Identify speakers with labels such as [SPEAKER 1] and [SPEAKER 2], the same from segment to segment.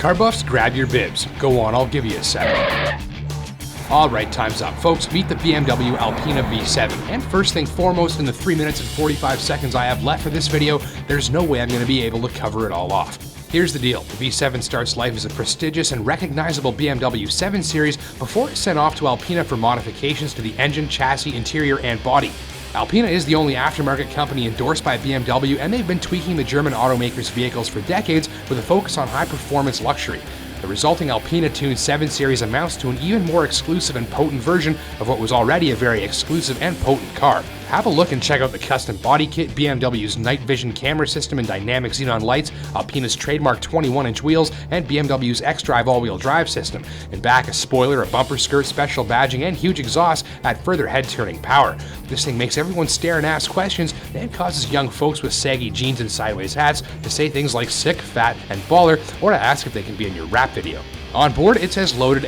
[SPEAKER 1] Car buffs, grab your bibs. Go on, I'll give you a second. Alright, time's up. Folks, meet the BMW Alpina V7. And first thing foremost, in the 3 minutes and 45 seconds I have left for this video, there's no way I'm going to be able to cover it all off. Here's the deal. The V7 starts life as a prestigious and recognizable BMW 7 Series before it's sent off to Alpina for modifications to the engine, chassis, interior, and body. Alpina is the only aftermarket company endorsed by BMW, and they've been tweaking the German automaker's vehicles for decades with a focus on high-performance luxury. The resulting Alpina-tuned 7 Series amounts to an even more exclusive and potent version of what was already a very exclusive and potent car. Have a look and check out the custom body kit, BMW's night vision camera system and dynamic xenon lights, Alpina's trademark 21-inch wheels, and BMW's xDrive all-wheel drive system. In back, a spoiler, a bumper skirt, special badging, and huge exhaust add further head-turning power. This thing makes everyone stare and ask questions, and causes young folks with saggy jeans and sideways hats to say things like sick, fat, and baller, or to ask if they can be in your rap video. On board, it's as loaded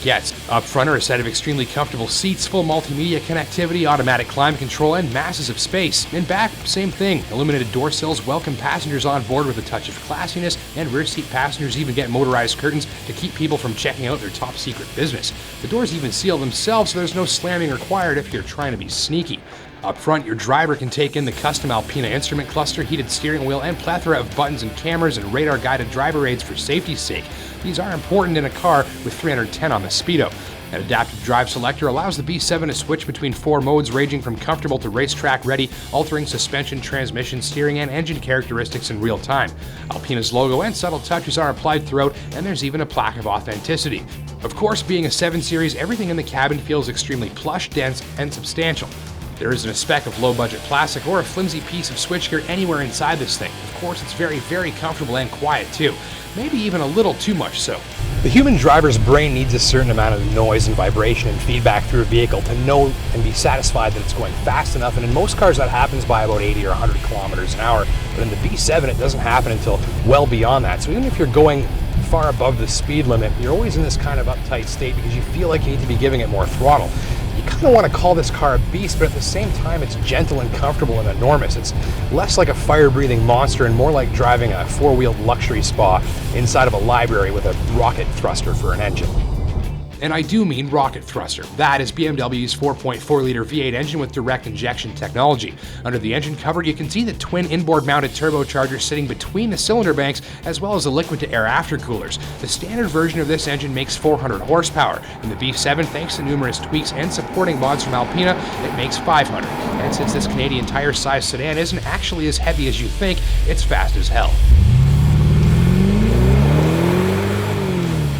[SPEAKER 1] gets. Up front are a set of extremely comfortable seats, full multimedia connectivity, automatic climate control, and masses of space. In back, same thing. Illuminated door sills welcome passengers on board with a touch of classiness, and rear seat passengers even get motorized curtains to keep people from checking out their top secret business. The doors even seal themselves, so there's no slamming required if you're trying to be sneaky. Up front, your driver can take in the custom Alpina instrument cluster, heated steering wheel, and plethora of buttons and cameras and radar-guided driver aids for safety's sake. These are important in a car with 310 on the speedo. An adaptive drive selector allows the B7 to switch between 4 modes ranging from comfortable to racetrack ready, altering suspension, transmission, steering, and engine characteristics in real time. Alpina's logo and subtle touches are applied throughout, and there's even a plaque of authenticity. Of course, being a 7 Series, everything in the cabin feels extremely plush, dense, and substantial. There isn't a speck of low-budget plastic or a flimsy piece of switchgear anywhere inside this thing. Of course, it's very, very comfortable and quiet too. Maybe even a little too much so. The human driver's brain needs a certain amount of noise and vibration and feedback through a vehicle to know and be satisfied that it's going fast enough, and in most cars that happens by about 80 or 100 kilometers an hour, but in the V7 it doesn't happen until well beyond that. So even if you're going far above the speed limit, you're always in this kind of uptight state because you feel like you need to be giving it more throttle. You kind of want to call this car a beast, but at the same time it's gentle and comfortable and enormous. It's less like a fire-breathing monster and more like driving a four-wheeled luxury spa inside of a library with a rocket thruster for an engine. And I do mean rocket thruster. That is BMW's 4.4-liter V8 engine with direct injection technology. Under the engine cover, you can see the twin inboard-mounted turbocharger sitting between the cylinder banks, as well as the liquid-to-air aftercoolers. The standard version of this engine makes 400 horsepower. In the V7, thanks to numerous tweaks and supporting mods from Alpina, it makes 500. And since this Canadian tire-sized sedan isn't actually as heavy as you think, it's fast as hell.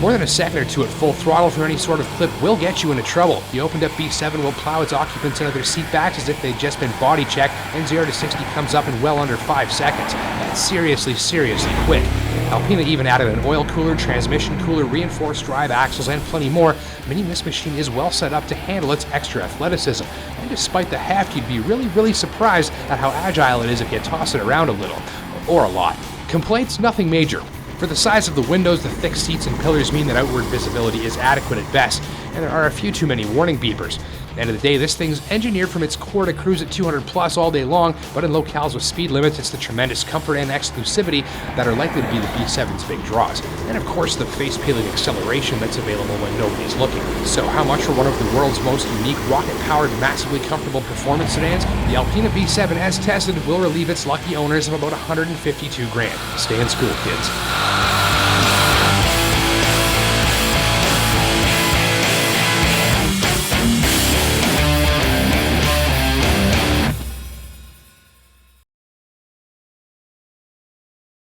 [SPEAKER 1] More than a second or two at full throttle through any sort of clip will get you into trouble. The opened up B7 will plow its occupants into their seat backs as if they'd just been body checked, and 0 to 60 comes up in well under 5 seconds. That's seriously quick. Alpina even added an oil cooler, transmission cooler, reinforced drive axles, and plenty more, meaning this machine is well set up to handle its extra athleticism. And despite the heft, you'd be really surprised at how agile it is if you toss it around a little, or a lot. Complaints? Nothing major. For the size of the windows, the thick seats and pillars mean that outward visibility is adequate at best, and there are a few too many warning beepers. At the end of the day, this thing's engineered from its core to cruise at 200 plus all day long, but in locales with speed limits, it's the tremendous comfort and exclusivity that are likely to be the B7's big draws. And of course, the face-peeling acceleration that's available when nobody's looking. So how much for one of the world's most unique rocket-powered, massively comfortable performance sedans? The Alpina V7, as tested, will relieve its lucky owners of about $152 grand. Stay in school, kids.